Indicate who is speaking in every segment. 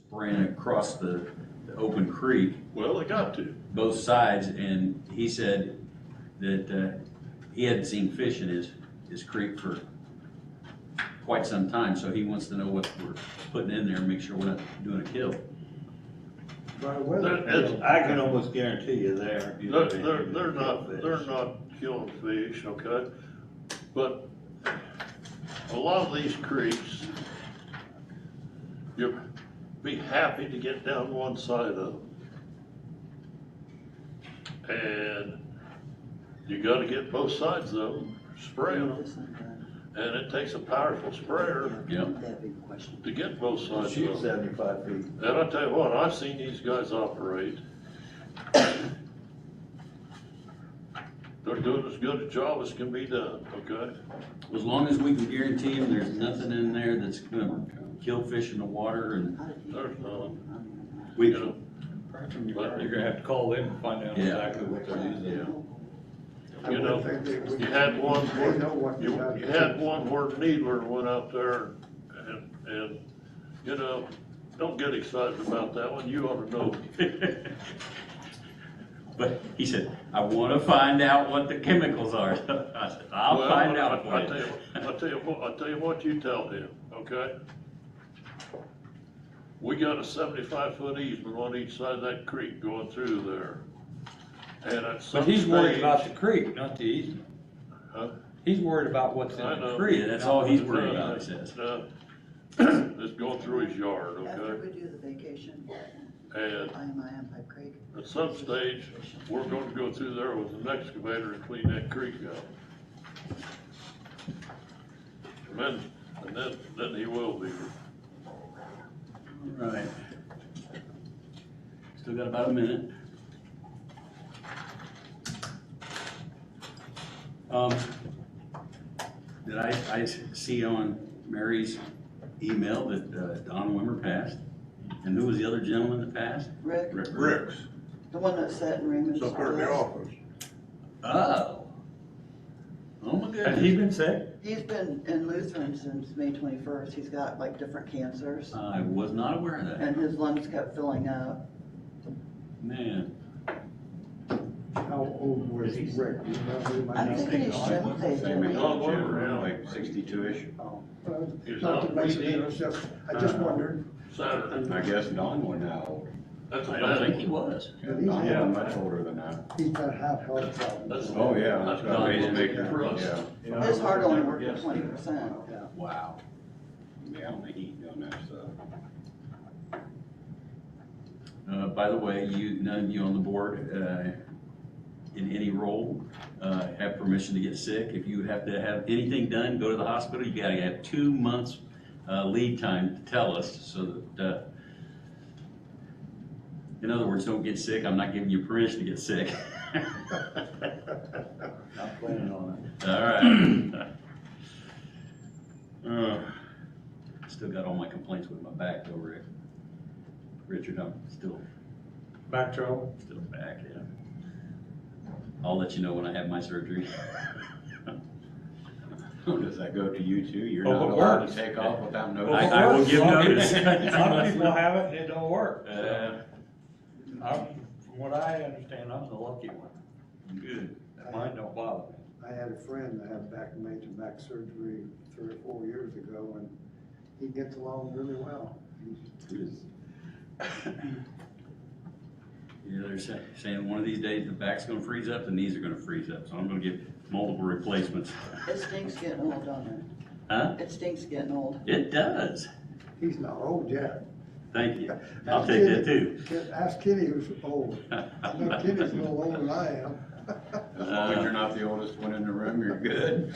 Speaker 1: spraying across the open creek,
Speaker 2: Well, they got to.
Speaker 1: both sides, and he said that he hadn't seen fish in his creek for quite some time, so he wants to know what we're putting in there and make sure we're not doing a kill.
Speaker 3: I can almost guarantee you there.
Speaker 2: They're not killing fish, okay? But a lot of these creeks, you'll be happy to get down one side of them. And you gotta get both sides of them, spray them, and it takes a powerful sprayer
Speaker 1: Yep.
Speaker 2: to get both sides
Speaker 3: Shoot
Speaker 2: of them.
Speaker 3: 75 feet.
Speaker 2: And I tell you what, I've seen these guys operate. They're doing as good a job as can be done, okay?
Speaker 1: As long as we can guarantee him there's nothing in there that's gonna kill fish in the water, and
Speaker 2: There's none,
Speaker 1: we,
Speaker 2: you know. But
Speaker 4: You're gonna have to call them and find out
Speaker 1: Yeah.
Speaker 4: exactly what they're using.
Speaker 2: You know, you had one where, you had one where Needler went out there and, you know, don't get excited about that one, you ought to know.
Speaker 1: but he said, I wanna find out what the chemicals are. I said, I'll
Speaker 2: Well,
Speaker 1: find out
Speaker 2: I
Speaker 1: for you.
Speaker 2: I tell you what you tell him, okay? We got a 75-foot easement on each side of that creek going through there. And at some
Speaker 4: But he's worried
Speaker 2: stage-
Speaker 4: about the creek, not the easement.
Speaker 2: Huh?
Speaker 4: He's worried about what's in
Speaker 2: I
Speaker 4: the
Speaker 2: know.
Speaker 4: creek.
Speaker 1: Yeah, that's all he's worried about, he says.
Speaker 2: It's going through his yard,
Speaker 5: After
Speaker 2: okay?
Speaker 5: we do the vacation,
Speaker 2: And
Speaker 5: I am Pipe Creek.
Speaker 2: at some stage, we're gonna go through there with an excavator and clean that creek out. And then he will be.
Speaker 1: Right. Still got about a minute. Did I see on Mary's email that Don Wimmer passed? And who was the other gentleman that passed?
Speaker 5: Rick,
Speaker 3: Bricks.
Speaker 5: the one that sat in Raymond's.
Speaker 3: So put in the office.
Speaker 1: Oh. Oh my
Speaker 4: Has
Speaker 1: goodness.
Speaker 4: he been sick?
Speaker 5: He's been in Lutheran since May 21st. He's got like different cancers
Speaker 1: I was not aware of that.
Speaker 5: and his lungs kept filling up.
Speaker 1: Man.
Speaker 6: How old was Rick? Do you know who
Speaker 5: I'm
Speaker 6: might
Speaker 5: thinking he's Jim's age.
Speaker 3: Same as
Speaker 2: Don
Speaker 3: Jim,
Speaker 2: Wimmer, yeah.
Speaker 3: like 62-ish.
Speaker 6: Well,
Speaker 2: He's
Speaker 6: not
Speaker 2: out
Speaker 6: to mention
Speaker 2: weeding.
Speaker 6: it, it's just, I just wondered.
Speaker 2: Saturday.
Speaker 3: I guess Don was now.
Speaker 2: That's a
Speaker 1: I don't think
Speaker 2: bad.
Speaker 1: he was.
Speaker 6: But he's
Speaker 3: Don
Speaker 6: had-
Speaker 3: was much older than that.
Speaker 6: He's gonna have health
Speaker 2: That's-
Speaker 6: problems.
Speaker 3: Oh, yeah.
Speaker 2: That's
Speaker 3: Got a
Speaker 2: Don
Speaker 3: pacemaker,
Speaker 2: for us.
Speaker 3: yeah.
Speaker 5: His heart only worked at 20%.
Speaker 6: Yeah.
Speaker 1: Wow.
Speaker 3: Yeah, I don't think he's doing that stuff.
Speaker 1: By the way, none of you on the board, in any role, have permission to get sick. If you have to have anything done, go to the hospital, you gotta have 2 months, lead time to tell us, so that, in other words, don't get sick. I'm not giving you permission to get sick.
Speaker 4: Not planning on it.
Speaker 1: All right. Still got all my complaints with my back though, Rick. Richard, I'm still
Speaker 4: Back trouble?
Speaker 1: back, yeah. I'll let you know when I have my surgery.
Speaker 3: Does that go to you too? You're
Speaker 4: Oh,
Speaker 3: not
Speaker 4: it
Speaker 3: allowed
Speaker 4: works.
Speaker 3: to take off without notice?
Speaker 1: I will give notice.
Speaker 4: Some people have it and it don't work.
Speaker 1: Uh,
Speaker 4: From what I understand, I'm the lucky one.
Speaker 1: Good.
Speaker 4: Mine don't bother me.
Speaker 6: I had a friend that had major back surgery 3 or 4 years ago, and he gets along really well.
Speaker 1: Yeah, they're saying one of these days the back's gonna freeze up, the knees are gonna freeze up, so I'm gonna get multiple replacements.
Speaker 5: It stinks getting old, don't it?
Speaker 1: Huh?
Speaker 5: It stinks getting old.
Speaker 1: It does.
Speaker 6: He's not old yet.
Speaker 1: Thank you. I'll take that too.
Speaker 6: Ask Kenny who's old. I know Kenny's a little older than I am.
Speaker 3: As long as you're not the oldest one in the room, you're good.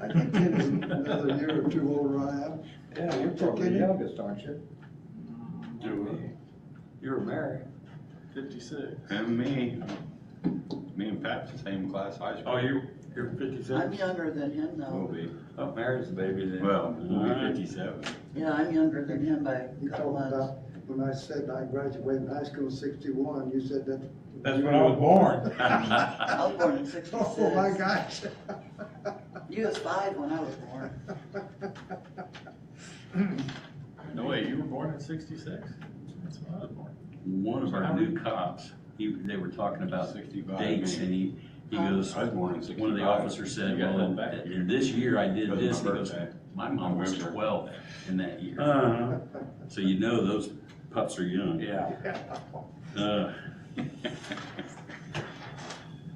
Speaker 6: I think Kenny's another year or two older than I am.
Speaker 4: Yeah, you're
Speaker 6: probably the
Speaker 4: youngest, aren't you?
Speaker 2: Do
Speaker 4: You were married.
Speaker 2: 56.
Speaker 3: And me and Pat's the same class high school.
Speaker 4: Oh, you're 56?
Speaker 5: I'm younger than him
Speaker 3: Will
Speaker 5: though.
Speaker 3: be.
Speaker 4: Oh, Mary's the baby then.
Speaker 3: Well, we'll
Speaker 1: All
Speaker 3: be
Speaker 1: right.
Speaker 3: 57.
Speaker 5: Yeah, I'm younger than him by
Speaker 6: You
Speaker 5: a couple
Speaker 6: talked
Speaker 5: months.
Speaker 6: about, when I said I graduated high school in 61, you said that.
Speaker 4: That's when I was born.
Speaker 5: I was born in 66.
Speaker 6: Oh, my gosh.
Speaker 5: You was 5 when I was born.
Speaker 3: No way, you were born
Speaker 4: born in 66? That's when I was born.
Speaker 1: One of our new cops, they were talking about
Speaker 3: 65,
Speaker 1: dates, and he goes,
Speaker 3: I was born in 65.
Speaker 1: one of the officers said,
Speaker 4: You got
Speaker 1: well,
Speaker 4: one back.
Speaker 1: in this year I did
Speaker 3: Because
Speaker 1: this,
Speaker 3: of
Speaker 1: he
Speaker 3: my
Speaker 1: goes,
Speaker 3: birthday.
Speaker 1: my mom was
Speaker 3: November.
Speaker 1: 12 in that year.
Speaker 4: Uh-huh.
Speaker 1: So you know those pups are young.
Speaker 4: Yeah.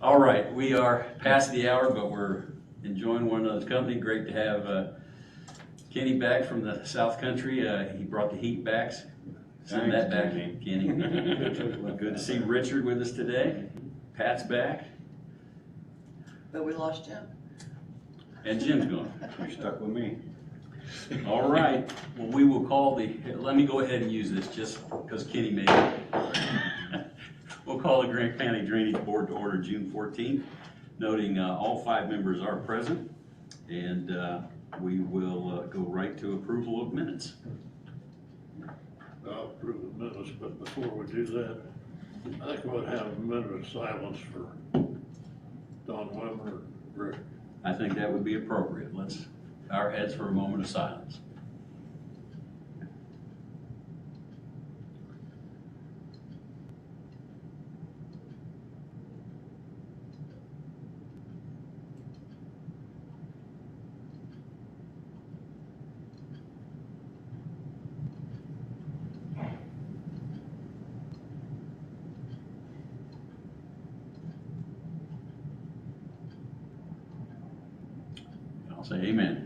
Speaker 1: All right, we are past the hour, but we're enjoying one another's company. Great to have Kenny back from the South Country. He brought the heat back. Send that
Speaker 3: Thanks,
Speaker 1: back, Kenny. Good to see Richard with us today. Pat's back,
Speaker 5: But we lost Jim.
Speaker 1: and Jim's gone.
Speaker 3: You're stuck with me.
Speaker 1: All right, well, we will call let me go ahead and use this just because Kenny made it. We'll call the Grant County Drainage Board to order June 14th, noting all 5 members are present, and we will go right to approval of minutes.
Speaker 2: I'll approve the minutes, but before we do that, I think we ought to have a minute of silence for Don Wimmer and Rick.
Speaker 1: I think that would be appropriate. Let's bow our heads for a moment of silence. I'll say amen.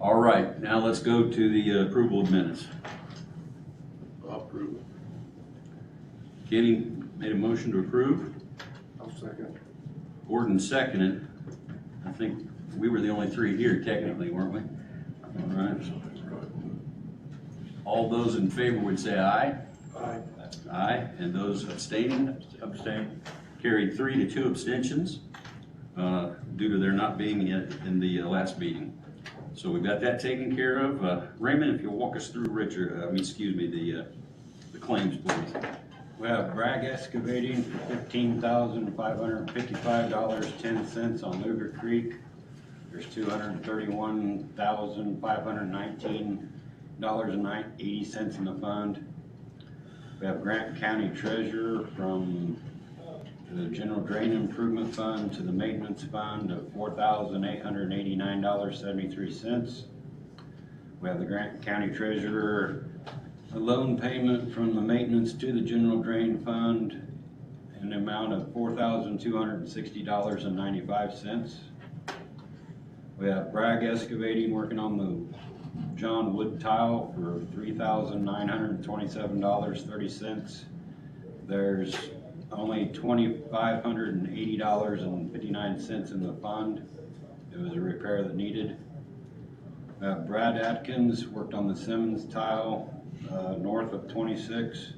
Speaker 1: All right, now let's go to the approval of minutes.
Speaker 2: I'll approve it.
Speaker 1: Kenny made a motion to approve.
Speaker 6: I'll second.
Speaker 1: Gordon seconded. I think we were the only 3 here technically, weren't we? All right. All those in favor would say aye.
Speaker 6: Aye.
Speaker 1: Aye. And those abstaining?
Speaker 4: Abstain.
Speaker 1: Carried 3 to 2 abstentions due to their not being in the last meeting. So we've got that taken care of. Raymond, if you'll walk us through the claims, please.
Speaker 3: We have Bragg Excavating for $15,555.10 on Luger Creek. There's $231,519.80 in the fund. We have Grant County Treasurer from the General Drain Improvement Fund to the Maintenance Fund of $4,889.73. We have the Grant County Treasurer, a loan payment from the maintenance to the General Drain Fund in the amount of $4,260.95. We have Bragg Excavating working on the John Wood tile for $3,927.30. There's only $2,580.59 in the fund. It was a repair that needed. Brad Atkins worked on the Simmons tile north of 26.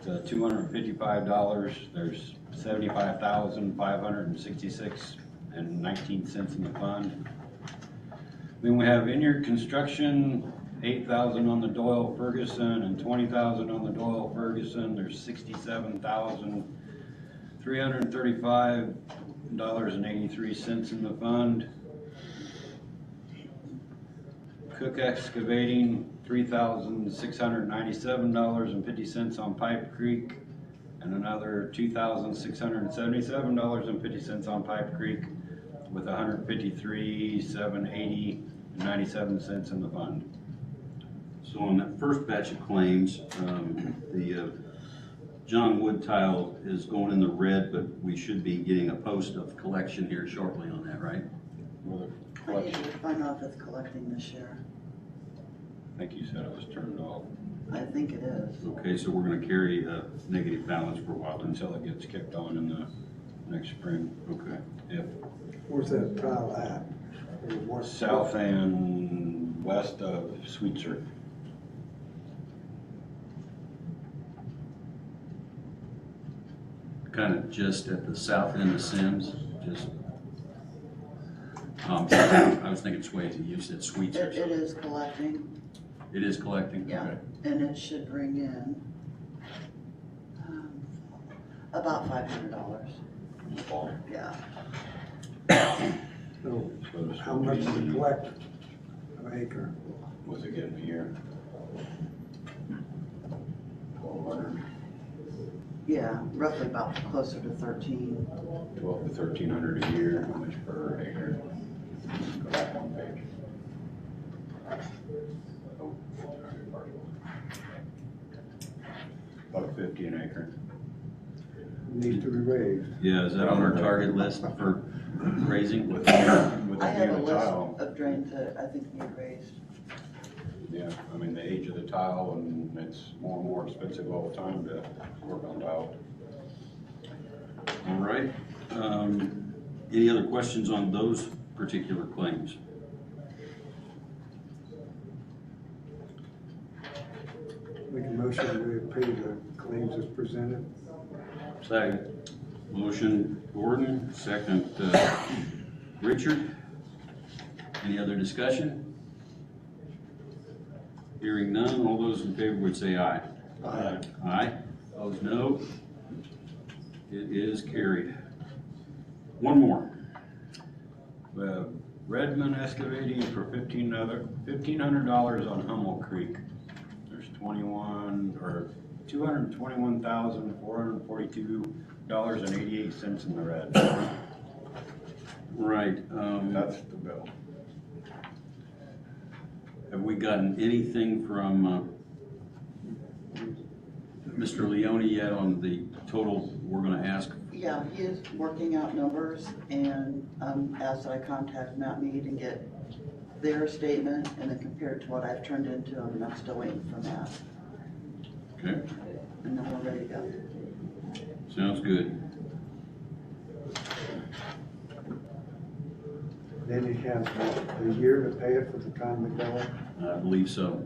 Speaker 3: It's $255. There's $75,566.19 in the fund. Then we have Inyard Construction, $8,000 on the Doyle Ferguson and $20,000 on the Doyle Ferguson. There's $67,335.83 in the fund. Cook Excavating, $3,697.50 on Pipe Creek, and another $2,677.50 on Pipe Creek, with $153,780.97 in the fund.
Speaker 1: So on that first batch of claims, the John Wood tile is going in the red, but we should be getting a post of collection here shortly on that, right?
Speaker 5: I need to find out if it's collecting this year.
Speaker 3: I think you said it was turned off
Speaker 5: I think it is.
Speaker 1: Okay, so we're gonna carry a negative balance for a while until,
Speaker 3: until it gets kicked on in the next spring.
Speaker 1: okay.
Speaker 3: If
Speaker 6: Where's that tile at?
Speaker 3: south and west of Sweetser.
Speaker 1: Kind of just at the south end of Sims, just. I was thinking Swayze, you said Sweets or
Speaker 5: It
Speaker 1: something.
Speaker 5: is collecting,
Speaker 1: It is collecting?
Speaker 5: yeah,
Speaker 1: Okay.
Speaker 5: and it should bring in about $500. Yeah,
Speaker 6: So how much does it collect an acre?
Speaker 3: was it getting a year? 1,200,
Speaker 5: Yeah, roughly about closer to 13.
Speaker 3: 12 to 1,300 a year, how much per acre? Go back one page. Oh, $1.50 an acre.
Speaker 6: Needs to be raised.
Speaker 1: Yeah, is that on our target list for raising?
Speaker 3: With
Speaker 5: I
Speaker 3: it
Speaker 5: have
Speaker 3: being
Speaker 5: a
Speaker 3: a
Speaker 5: list
Speaker 3: tile,
Speaker 5: of drains that I think need raised.
Speaker 3: yeah, I mean, the age of the tile, and it's more and more expensive all the time to work on tile.
Speaker 1: All right. Any other questions on those particular claims?
Speaker 6: Make a motion, we pay the claims as presented.
Speaker 1: Second. Motion Gordon, second Richard. Any other discussion? Hearing none, all those in favor would say aye.
Speaker 6: Aye.
Speaker 1: Aye. Opposed, no. It is carried. One more.
Speaker 3: Redmond excavating for $1,500 on Hummel Creek. There's $221,442.88 in the red.
Speaker 1: Right.
Speaker 3: That's the bill.
Speaker 1: Have we gotten anything from Mr. Leone yet on the total we're gonna ask?
Speaker 5: Yeah, he is working out numbers and asked that I contact Mount Mead and get their statement and then compare it to what I've turned into them, and I'm still waiting for that.
Speaker 1: Okay,
Speaker 5: And then we're ready to go.
Speaker 1: sounds good.
Speaker 6: Then he has a year to pay it for the time they go,
Speaker 1: I believe so.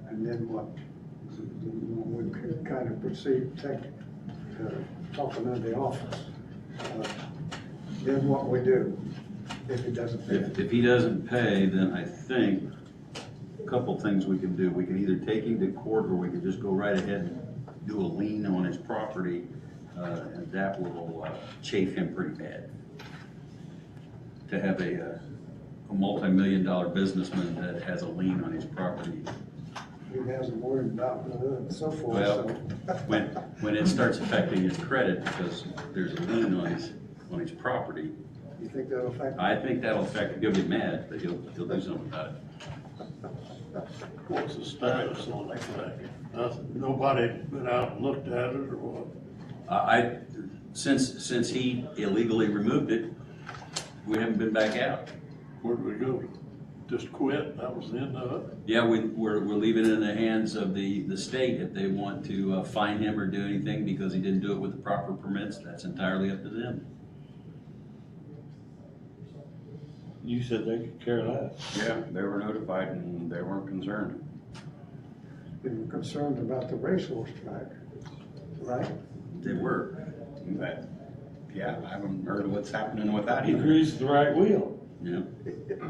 Speaker 6: and then what? We can kind of proceed, talking to the office. Then what we do if he doesn't pay it?
Speaker 1: If he doesn't pay, then I think a couple things we can do. We can either take him to court, or we can just go right ahead and do a lien on his property, and that will chafe him pretty bad. To have a multi-million-dollar businessman that has a lien on his property.
Speaker 6: He hasn't worried about it and so forth,
Speaker 1: Well,
Speaker 6: so.
Speaker 1: when it starts affecting his credit because there's a lien on his property,
Speaker 6: You think that'll affect?
Speaker 1: I think that'll affect, he'll get mad, but he'll do something about it.
Speaker 2: What's the status on that thing? Nobody been out and looked at it or what?
Speaker 1: Since he illegally removed it, we haven't been back out.
Speaker 2: Where'd we go? Just quit? That was the end of it?
Speaker 1: Yeah, we're leaving it in the hands of the state. If they want to fine him or do anything because he didn't do it with the proper permits, that's entirely up to them.
Speaker 7: You said they could care less.
Speaker 3: Yeah, they were notified and they weren't concerned.
Speaker 6: They were concerned about the racehorse track, right?
Speaker 1: They were.
Speaker 3: But, yeah, I haven't heard of what's happening with that
Speaker 7: He
Speaker 3: either.
Speaker 7: greased the right wheel.
Speaker 1: Yeah,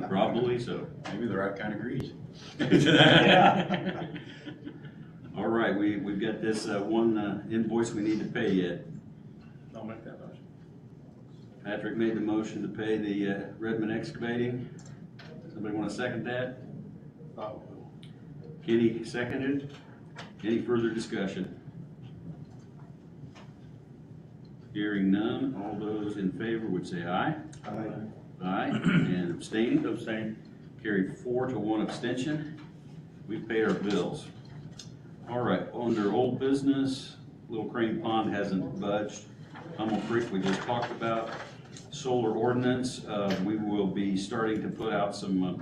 Speaker 1: probably so.
Speaker 3: Maybe the right kind of grease.
Speaker 1: All right, we've got this one invoice we need to pay yet.
Speaker 4: I'll make that motion.
Speaker 1: Patrick made the motion to pay the Redmond excavating. Somebody want to second that?
Speaker 2: Oh,
Speaker 1: Kenny seconded. Any further discussion? Hearing none, all those in favor would say aye.
Speaker 6: Aye.
Speaker 1: Aye, and abstaining?
Speaker 4: Abstain.
Speaker 1: Carried 4-1 abstention. We've paid our bills. All right, under old business, Little Crane Pond hasn't budged. Hummel Creek, we just talked about. Solar ordinance, we will be starting to put out some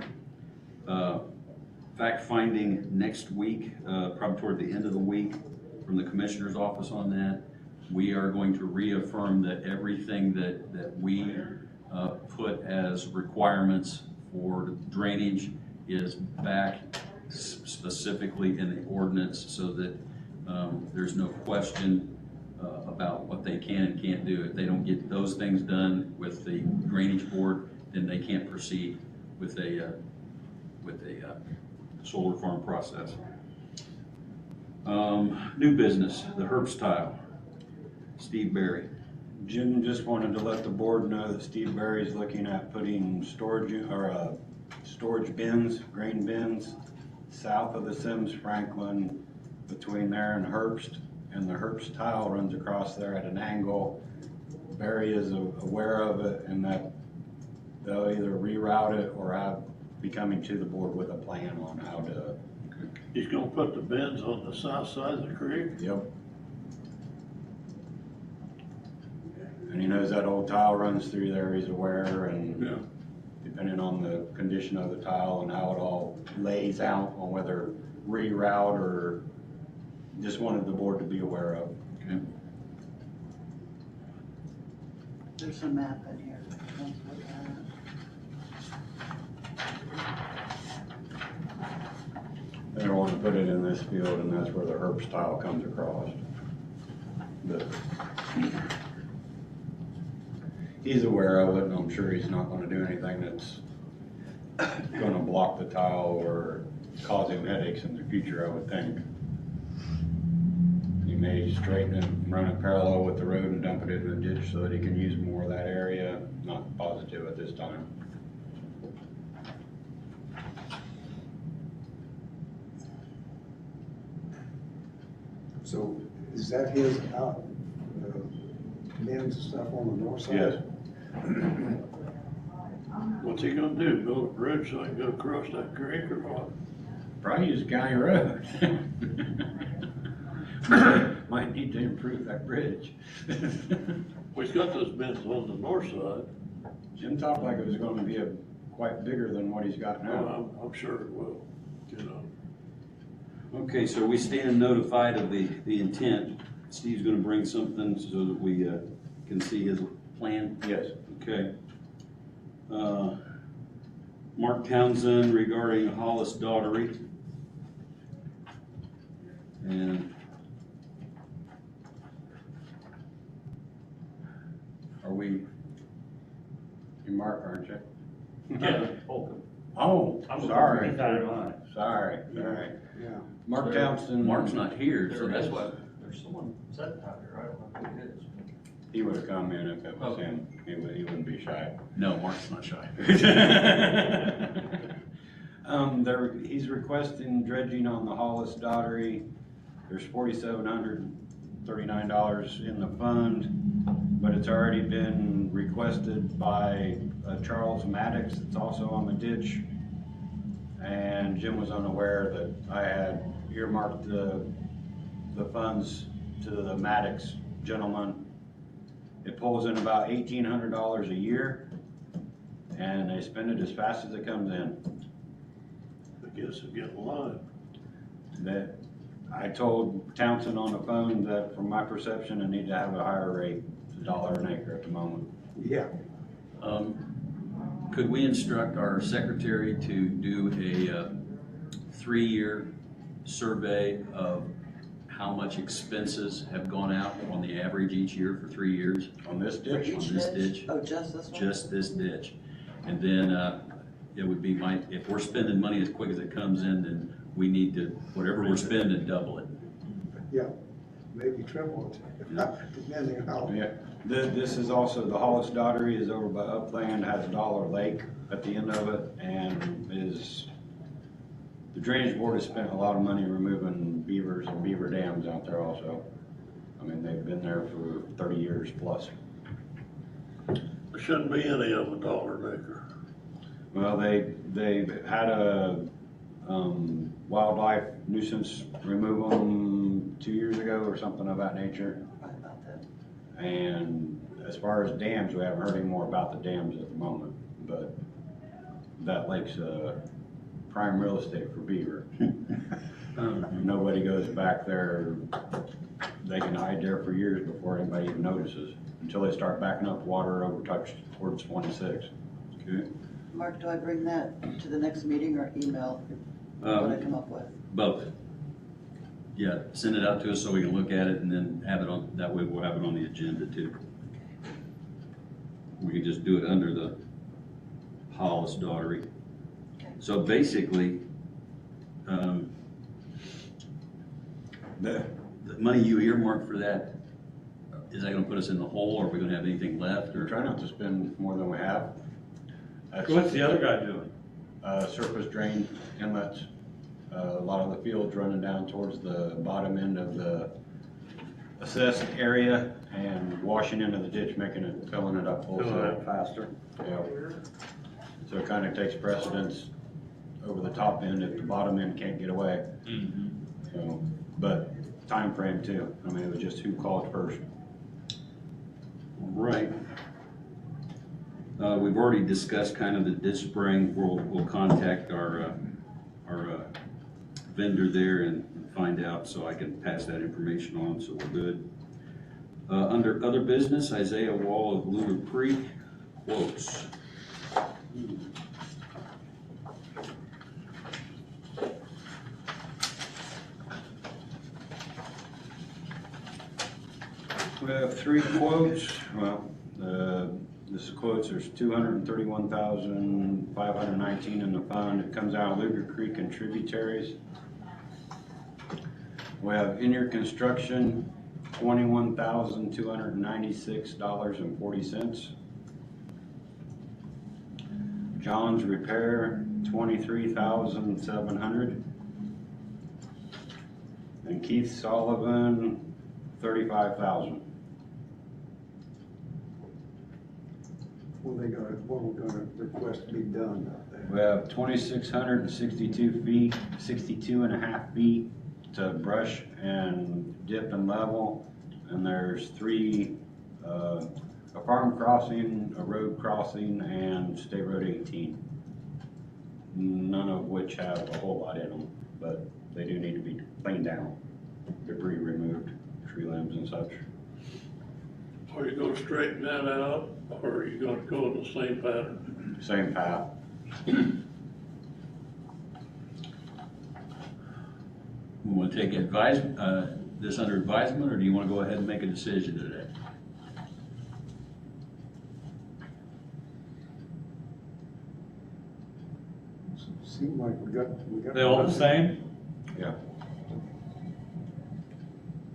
Speaker 1: fact-finding next week, probably toward the end of the week, from the commissioner's office on that. We are going to reaffirm that everything that we put as requirements for drainage is back specifically in the ordinance, so that there's no question about what they can and can't do. If they don't get those things done with the drainage board, then they can't proceed with a solar farm process. New business, the Herbst tile. Steve Berry.
Speaker 3: Jim just wanted to let the board know that Steve Berry's looking at putting storage, storage bins, grain bins, south of the Sims Franklin, between there and Herbst. And the Herbst tile runs across there at an angle. Barry is aware of it, and that they'll either reroute it or be coming to the board with a plan on how to.
Speaker 2: He's gonna put the bins on the south side of the creek.
Speaker 3: Yep. And he knows that old tile runs through there, he's aware, and depending on the condition of the tile and how it all lays out on whether reroute or just wanted the board to be aware of.
Speaker 1: Okay.
Speaker 5: There's a map in here. Let's look at it.
Speaker 3: They want to put it in this field, and that's where the Herbst tile comes across. But he's aware of it, and I'm sure he's not gonna do anything that's gonna block the tile or cause him headaches in the future, I would think. He may straighten it, run it parallel with the road and dump it in the ditch so that he can use more of that area. Not positive at this time.
Speaker 6: So is that his out, bins and stuff on the north side?
Speaker 3: Yes.
Speaker 2: What's he gonna do, build a bridge so he can go across that creek or what?
Speaker 3: Probably use county road. Might need to improve that bridge.
Speaker 2: We've got those bins on the north side.
Speaker 3: Jim talked like it was gonna be quite bigger than what he's got now.
Speaker 2: Well, I'm sure it will, you know.
Speaker 1: Okay, so we stand notified of the intent. Steve's gonna bring something so that we can see his plan.
Speaker 3: Yes.
Speaker 1: Okay. Mark Townsend regarding Hollis Daughtery. And are we,
Speaker 3: You Mark, aren't you?
Speaker 4: Kevin Holcomb.
Speaker 3: Oh,
Speaker 4: I'm
Speaker 3: sorry.
Speaker 4: sorry.
Speaker 3: Sorry.
Speaker 6: Yeah.
Speaker 3: Mark Townsend.
Speaker 1: Mark's not here, so that's why.
Speaker 4: There's someone said out here, I don't know who it is.
Speaker 3: He would have come in if it was him. He wouldn't be shy.
Speaker 1: No, Mark's not shy.
Speaker 3: He's requesting dredging on the Hollis Daughtery. There's $4,739 in the fund, but it's already been requested by Charles Maddox. It's also on the ditch. And Jim was unaware that I had earmarked the funds to the Maddox gentleman. It pulls in about $1,800 a year, and they spend it as fast as it comes in.
Speaker 2: I guess it'll get in line.
Speaker 3: That I told Townsend on the phone that from my perception, I need to have a higher rate, $1 an acre at the moment.
Speaker 6: Yeah.
Speaker 1: Could we instruct our secretary to do a 3-year survey of how much expenses have gone out on the average each year for 3 years?
Speaker 3: On this
Speaker 5: For
Speaker 3: ditch?
Speaker 5: each
Speaker 1: On this ditch?
Speaker 5: Oh, just this one?
Speaker 1: Just this ditch. And then, it would be if we're spending money as quick as it comes in, then we need to, whatever we're spending, double it.
Speaker 6: Yeah, maybe triple it, depending on how.
Speaker 3: Yeah. This is also, the Hollis Daughtery is over by Upland, has Dollar Lake at the end of it, and the Drainage Board has spent a lot of money removing beavers and beaver dams out there also. I mean, they've been there for 30 years plus.
Speaker 2: There shouldn't be any of them $1 an acre.
Speaker 3: Well, they've had a wildlife nuisance remove them 2 years ago or something of that nature.
Speaker 5: Right about that.
Speaker 3: And as far as dams, we haven't heard any more about the dams at the moment, but that lake's prime real estate for beaver. Nobody goes back there, they can hide there for years before anybody even notices, until they start backing up water over towards 26.
Speaker 1: Okay.
Speaker 5: Mark, do I bring that to the next meeting or email what I come up with?
Speaker 1: Both. Yeah, send it out to us so we can look at it and then have it on, that way we'll have it on the agenda too. We can just do it under the Hollis Daughtery. So basically, the money you earmarked for that, is that gonna put us in the hole, or are we gonna have anything left,
Speaker 3: We're
Speaker 1: or?
Speaker 3: trying not to spend more than we have. That's-
Speaker 7: What's the other guy doing?
Speaker 3: surface drain inlets. A lot of the fields running down towards the bottom end of the assessed area and washing into the ditch, filling it up full.
Speaker 7: Filling it up faster.
Speaker 3: Yeah. So it kind of takes precedence over the top end if the bottom end can't get away. So, but time frame too. I mean, it was just who called first.
Speaker 1: Right. We've already discussed kind of the ditch spraying. We'll contact our vendor there and find out, so I can pass that information on, so we're good. Under other business, Isaiah Wall of Lunar Creek quotes.
Speaker 3: We have 3 quotes. Well, this quotes, there's 231,519 in the fund. It comes out of Lugar Creek and tributaries. We have in-year construction, $21,296.40. John's repair, $23,700. And Keith Sullivan, $35,000.
Speaker 6: What we're gonna request to be done out there.
Speaker 3: We have 2,662 feet, 62.5 feet to brush and dip and level. And there's 3, a farm crossing, a road crossing, and State Road 18. None of which have a whole lot in them, but they do need to be cleaned down, debris removed, tree limbs and such.
Speaker 2: Are you gonna straighten that out, or are you gonna go in the same pattern?
Speaker 3: Same path.
Speaker 1: We want to take this under advisement, or do you want to go ahead and make a decision today?
Speaker 6: Seemed like we got.
Speaker 7: They all the same?
Speaker 3: Yeah.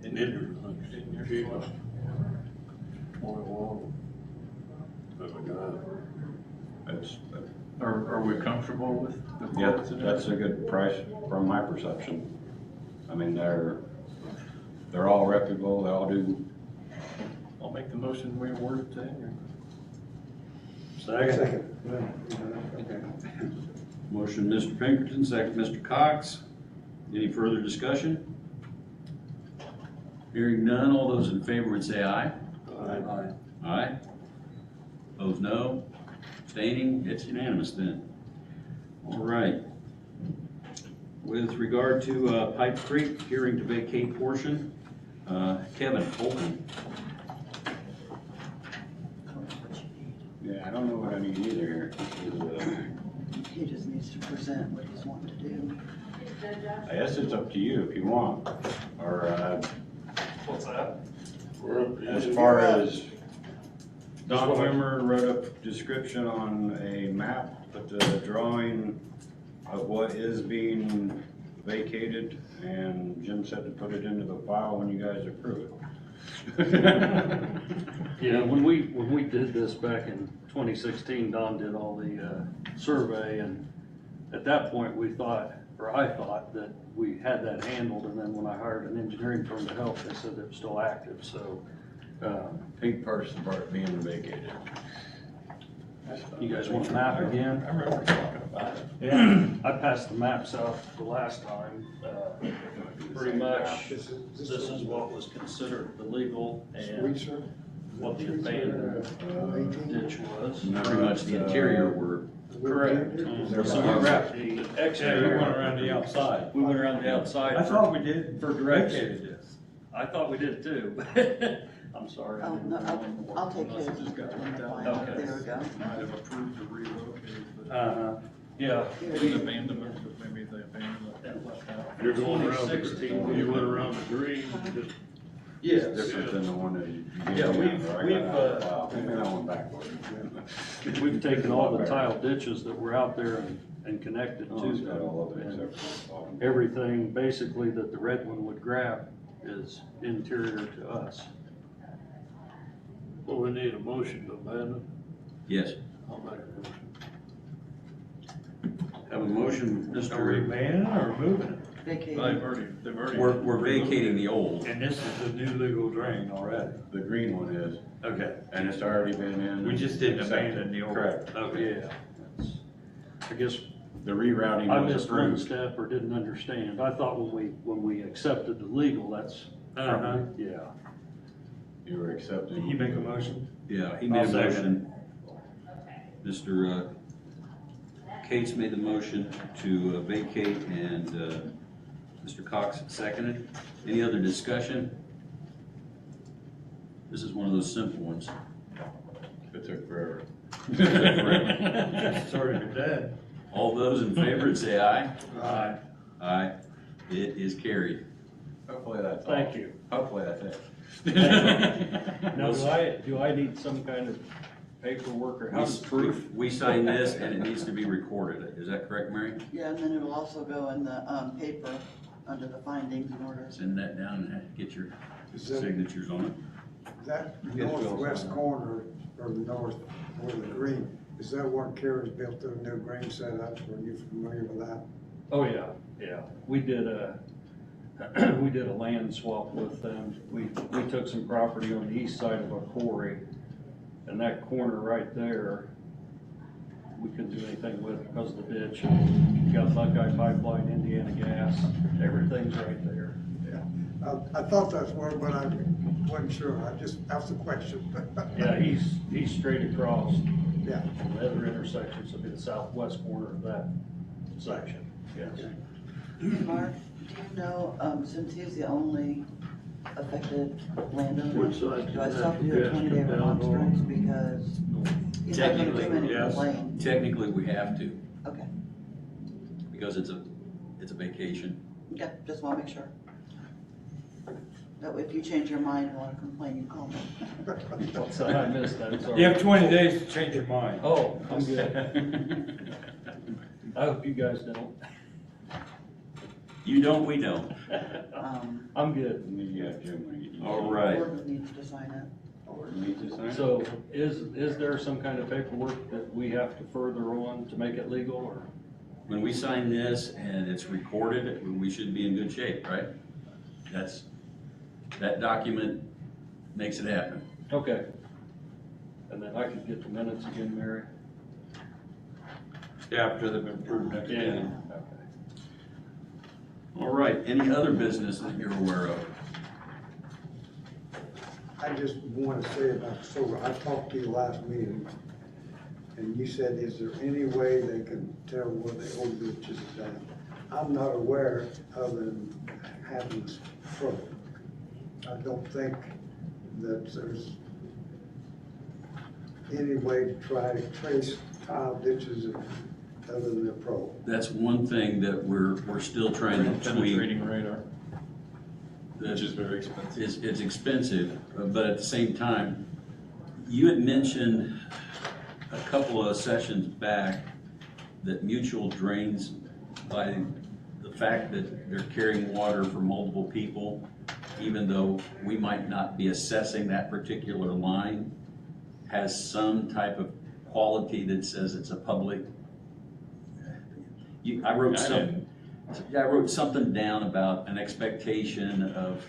Speaker 2: In your sheet. 21.
Speaker 3: It's,
Speaker 4: Are we comfortable with the
Speaker 3: yeah,
Speaker 4: quotes today?
Speaker 3: that's a good price from my perception. I mean, they're all reputable, they all do.
Speaker 4: I'll make the motion, we award it to Henry.
Speaker 6: Second. Okay.
Speaker 1: Motion, Mr. Pinkerton, second, Mr. Cox. Any further discussion? Hearing none, all those in favor would say aye.
Speaker 6: Aye.
Speaker 1: Aye. Opposed, no. Abstaining, it's unanimous then. All right. With regard to Pipe Creek, hearing to vacate portion, Kevin Holton.
Speaker 3: Yeah, I don't know what I need either here.
Speaker 5: He just needs to present what he's wanting to do.
Speaker 3: I guess it's up to you if you want, or,
Speaker 4: What's that?
Speaker 3: as far as Don Wimmer wrote a description on a map, but the drawing of what is being vacated, and Jim said to put it into the file when you guys approve it.
Speaker 4: Yeah, when we did this back in 2016, Don did all the survey, and at that point, we thought, or I thought, that we had that handled, and then when I hired an engineering firm to help, they said it was still active, so.
Speaker 3: Pink part's the part being vacated.
Speaker 4: You guys want a map again?
Speaker 7: I remember talking about it.
Speaker 4: Yeah. I passed the maps out the last time. Pretty much,
Speaker 6: This
Speaker 4: this is what was considered the legal and
Speaker 6: Sweet, sir.
Speaker 4: what the abandoned ditch was.
Speaker 1: Pretty much the interior were,
Speaker 4: Correct. So we wrapped the
Speaker 7: Yeah,
Speaker 4: exterior.
Speaker 7: you went around the outside.
Speaker 4: We went around the outside.
Speaker 7: I thought we did.
Speaker 4: For direction.
Speaker 7: Vacated this.
Speaker 4: I thought we did too. I'm sorry. I
Speaker 5: Oh,
Speaker 4: didn't
Speaker 5: no,
Speaker 4: know.
Speaker 5: I'll take his.
Speaker 4: Just got one down.
Speaker 5: Okay.
Speaker 4: Okay.
Speaker 5: There we go.
Speaker 8: Might have approved to relocate, but
Speaker 4: Yeah.
Speaker 8: the abandonment, but maybe they abandoned it. left out.
Speaker 2: You're going around,
Speaker 4: 2016.
Speaker 2: you went around the green, just,
Speaker 3: It's different than the one that you
Speaker 4: Yeah,
Speaker 3: gave me.
Speaker 4: we've-
Speaker 3: or I got
Speaker 4: we've,
Speaker 3: out of the file. Maybe that one backwards.
Speaker 4: We've taken all the tile ditches that were out there and connected
Speaker 3: Oh,
Speaker 4: to
Speaker 3: it's got all of it
Speaker 4: them.
Speaker 3: except for the bottom.
Speaker 4: Everything basically that the red one would grab is interior to us.
Speaker 2: well, we need a motion to abandon.
Speaker 1: yes.
Speaker 2: I'll make a motion.
Speaker 1: Have a motion,
Speaker 7: Are we
Speaker 1: Mr.
Speaker 7: banning it or moving it?
Speaker 5: Vacating.
Speaker 8: They've already.
Speaker 1: We're vacating the old.
Speaker 7: And this is the new legal drain already.
Speaker 3: The green one is,
Speaker 7: Okay.
Speaker 3: and it's already been in.
Speaker 7: We just didn't abandon the old.
Speaker 3: Correct.
Speaker 7: Okay.
Speaker 4: Yeah. That's- I guess
Speaker 3: The rerouting
Speaker 4: I
Speaker 3: was
Speaker 4: missed one
Speaker 3: approved.
Speaker 4: step or didn't understand. I thought when we accepted the legal, that's, yeah.
Speaker 3: You were accepting.
Speaker 7: Did he make a motion?
Speaker 1: Yeah, he made a
Speaker 7: I'll second
Speaker 1: motion. Mr. Cates made the motion to vacate, and Mr. Cox seconded. Any other discussion? This is one of those simple ones.
Speaker 3: It took forever.
Speaker 7: Sorry for that.
Speaker 1: All those in favor say aye.
Speaker 7: Aye.
Speaker 1: Aye. It is carried.
Speaker 3: Hopefully that's all.
Speaker 4: Thank you.
Speaker 3: Hopefully that's it.
Speaker 4: Now, do I need some kind of paperwork or how's proof?
Speaker 1: We sign this, and it needs to be recorded. Is that correct, Mary?
Speaker 5: Yeah, and then it'll also go in the, paper under the findings and orders.
Speaker 1: Send that down and get your
Speaker 6: Is that,
Speaker 1: signatures on it.
Speaker 6: that
Speaker 3: Yes, Bill,
Speaker 6: northwest
Speaker 3: sign.
Speaker 6: corner, or the north, where the green, is that where Carrie's built the new green setup? Are you familiar with that?
Speaker 4: Oh, yeah, yeah. We did a, we did a land swap with them. We took some property on the east side of a quarry, and that corner right there, we couldn't do anything with it because of the ditch. You got Buckeye Pipeline, Indiana Gas, everything's right there.
Speaker 6: Yeah, I thought that's where, but I wasn't sure. I just asked the question.
Speaker 4: Yeah, he's straight across,
Speaker 6: Yeah.
Speaker 4: and the other intersections will be the southwest corner of that section, yes.
Speaker 5: Mark, do you know, since he's the only affected landowner,
Speaker 2: Which side
Speaker 5: do I
Speaker 2: does
Speaker 5: still have to
Speaker 2: that
Speaker 5: do a
Speaker 2: gas
Speaker 5: 20-day
Speaker 2: come down on?
Speaker 5: remonstrance because he's not gonna do
Speaker 1: Technically,
Speaker 5: any
Speaker 7: yes.
Speaker 5: complaint?
Speaker 1: Technically, we have to,
Speaker 5: Okay,
Speaker 1: because it's a vacation.
Speaker 5: okay, just wanna make sure. That way, if you change your mind and wanna complain, you call me.
Speaker 4: What's that? I missed that, sorry.
Speaker 7: You have 20 days to change your mind.
Speaker 4: Oh, I'm good. I hope you guys don't.
Speaker 1: You don't, we don't.
Speaker 4: I'm good.
Speaker 3: Yeah, Jim, when you-
Speaker 1: All right.
Speaker 5: Board needs to sign it.
Speaker 3: Need to sign?
Speaker 4: So is there some kind of paperwork that we have to further on to make it legal or?
Speaker 1: When we sign this and it's recorded, we should be in good shape, right? That document makes it happen.
Speaker 4: Okay. And then I could get the minutes again, Mary?
Speaker 7: After they've been approved next
Speaker 4: Yeah.
Speaker 7: day.
Speaker 1: All right, any other business that you're aware of?
Speaker 6: I just want to say about solar, I talked to you last meeting, and you said, is there any way they can tell where the old ditch is at? I'm not aware other than having this trouble. I don't think that there's any way to try to trace tile ditches other than the probe.
Speaker 1: That's one thing that we're still trying to tweak.
Speaker 8: Penetrating radar,
Speaker 1: That
Speaker 8: which is very expensive.
Speaker 1: It's expensive, but at the same time, you had mentioned a couple of sessions back that mutual drains, by the fact that they're carrying water for multiple people, even though we might not be assessing that particular line, has some type of quality that says it's a public. I wrote something down about an expectation of,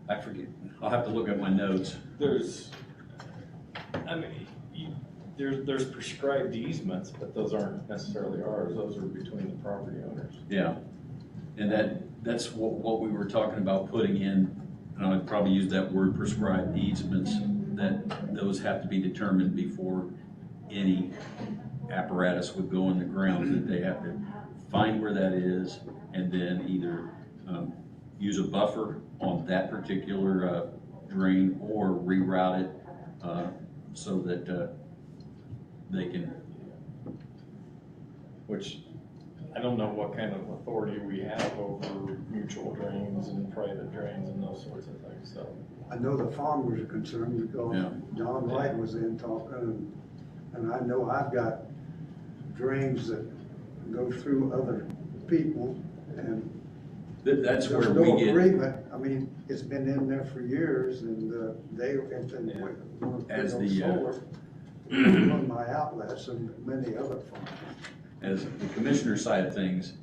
Speaker 1: I forget, I'll have to look at my notes.
Speaker 9: There's, I mean, there's prescribed easements, but those aren't necessarily ours, those are between the property owners.
Speaker 1: Yeah, and that's what we were talking about putting in, and I'd probably use that word prescribed easements, that those have to be determined before any apparatus would go in the ground, that they have to find where that is, and then either use a buffer on that particular drain or reroute it so that they can.
Speaker 9: Which, I don't know what kind of authority we have over mutual drains and private drains and those sorts of things, so.
Speaker 6: I know the farmers are concerned because
Speaker 1: Yeah.
Speaker 6: John Wright was in talking, and I know I've got drains that go through other people, and
Speaker 1: That's
Speaker 6: there's
Speaker 1: where
Speaker 6: no
Speaker 1: we get,
Speaker 6: agreement. I mean, it's been in there for years, and they, if they
Speaker 1: Yeah.
Speaker 6: want to
Speaker 1: As
Speaker 6: put on
Speaker 1: the,
Speaker 6: solar, on my outlets and many other farms.
Speaker 1: as the commissioner side of things,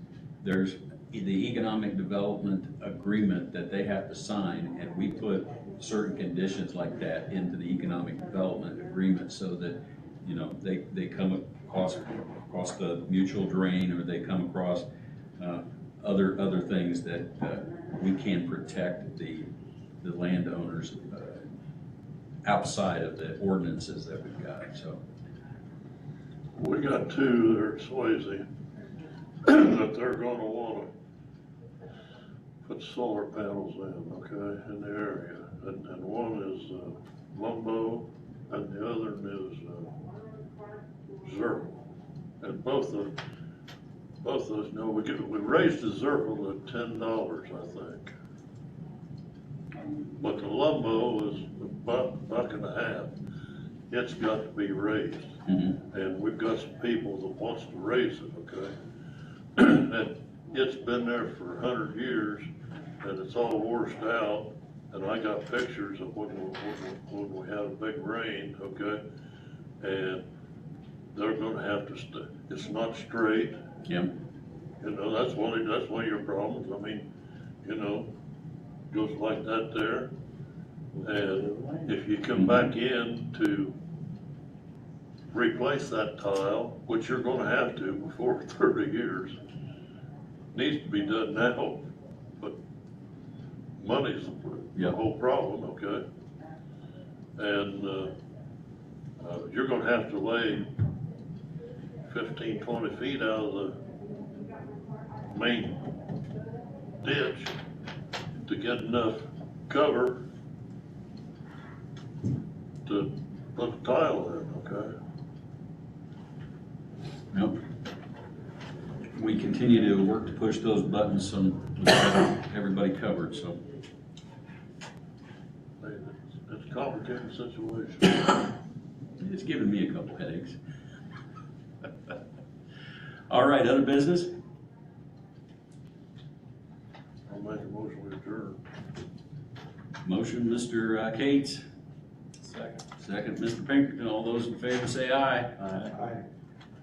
Speaker 1: there's the economic development agreement that they have to sign, and we put certain conditions like that into the economic development agreement so that, you know, they come across the mutual drain, or they come across, other things that, we can protect the landowners, outside of the ordinances that we've got, so.
Speaker 2: We got two there at Swayze that they're gonna wanna put solar panels in, okay, in the area. And one is, Lumbo, and the other is, Zirkle. And both of us know, we raised the Zirkle to $10, I think. But the Lumbo is buck and a half. It's got to be raised.
Speaker 1: Mhm.
Speaker 2: And we've got some people that wants to raise it, okay? And it's been there for 100 years, and it's all washed out, and I got pictures of when we had a big rain, okay? And they're gonna have to, it's not straight,
Speaker 1: Yep.
Speaker 2: you know, that's one of your problems, I mean, you know, goes like that there. And if you come back in to replace that tile, which you're gonna have to before 30 years, needs to be done now, but money's the
Speaker 1: Yep.
Speaker 2: whole problem, okay? And, you're gonna have to lay 15, 20 feet out of the main ditch to get enough cover to put a tile in, okay?
Speaker 1: Yep. We continue to work to push those buttons and we have everybody covered, so.
Speaker 2: It's a complicated situation.
Speaker 1: It's given me a couple headaches. All right, other business?
Speaker 2: I'll make a motion to adjourn.
Speaker 1: Motion, Mr. Cates.
Speaker 9: Second.
Speaker 1: Second, Mr. Pinkerton. All those in favor say aye.
Speaker 6: I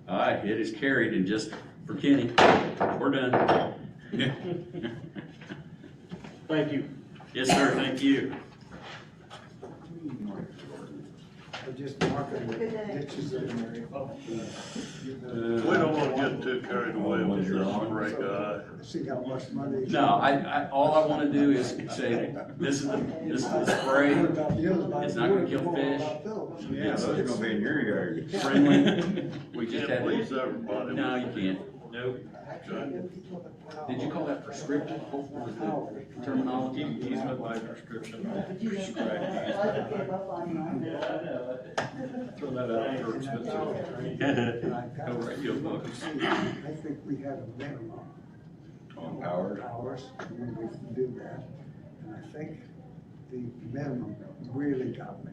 Speaker 1: Aye, it is carried, and just for Kenny, we're done.
Speaker 4: Thank you.
Speaker 1: Yes, sir, thank you.
Speaker 6: just marking the ditches in there.
Speaker 2: We don't wanna get too carried away with this spray guy.
Speaker 6: See how much money.
Speaker 1: No, all I wanna do is say, this is the spray, it's not gonna kill fish,
Speaker 3: Yeah, those are gonna be in your yard.
Speaker 1: friendly, we
Speaker 2: You
Speaker 1: just
Speaker 2: can't
Speaker 1: had.
Speaker 2: please everybody.
Speaker 1: No, you can't.
Speaker 9: Nope.
Speaker 1: Did you call that prescriptive? What was the terminology?
Speaker 9: Easement by prescription. Throw that out there, it's
Speaker 1: Go radio books.
Speaker 6: I think we have a minimum
Speaker 3: On power.
Speaker 6: hours when we can do that. And I think the minimum really got me.